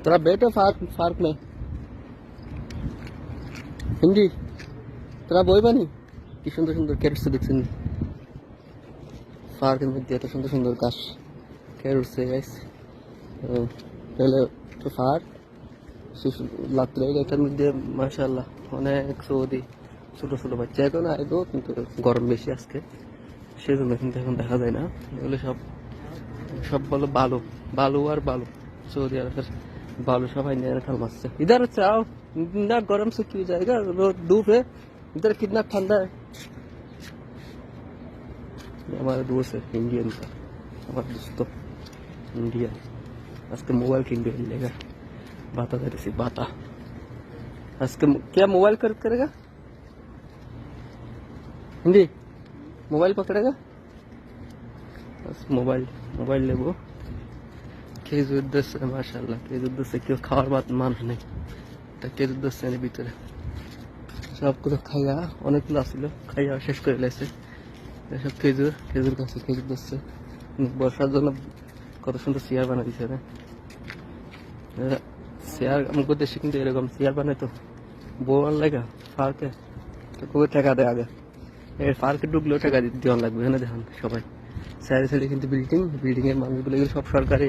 तेरा बेटा park park में हिंदी तेरा বই বানি কি সুন্দর সুন্দর ক্যারেটস দেখছেন পার্কের মধ্যে এত সুন্দর সুন্দর গাছ ক্যারেটস গাইস তাহলে তো পার্ক লাগতে এটার মধ্যে মাশাআল্লাহ অনেক সৌদি ছোট ছোট বাচ্চা এখন আইবো কিন্তু গরম বেশি আজকে সেজন্য কিন্তু এখন দেখা যায় না এগুলো সব সব বলো বালু बालू और बालू सऊदी अरब बालू सब खाल से इधर आओ इतना गर्म से क्यों जाएगा धूप है इधर कितना ठंडा है हमारा दोस्त है इंडियन का हमारा दोस्तों इंडिया आज के मोबाइल किन लेगा बाता करे सी बाता आज के क्या मोबाइल करेगा हिंदी मोबाइल पकड़ेगा बस मोबाइल मोबाइल ले वो খেজুর দিচ্ছে মাশাআল্লাহ খেজুর দিচ্ছে কেউ খাওয়ার বাদ মানুষ নেই তা খেজুর দিচ্ছে এর ভিতরে সবগুলো খাইয়া অনেকগুলো আসছিল খাইয়া শেষ করে লেছে এসব খেজুর খেজুর গাছে খেজুর দিচ্ছে বর্ষার জন্য কত সুন্দর চেয়ার বানা দিচ্ছে না চেয়ার আমাদের দেশে কিন্তু এরকম চেয়ার বানাই তো বউয়ার লাগা পার্কে তো খুবই টাকা দেয় আগে এই পার্কে ঢুকলেও টাকা দেওয়ার লাগবে এখানে দেখুন সবাই সাইডে সাইডে কিন্তু বিল্ডিং বিল্ডিং এর মানুষগুলো এগুলো সব সরকারি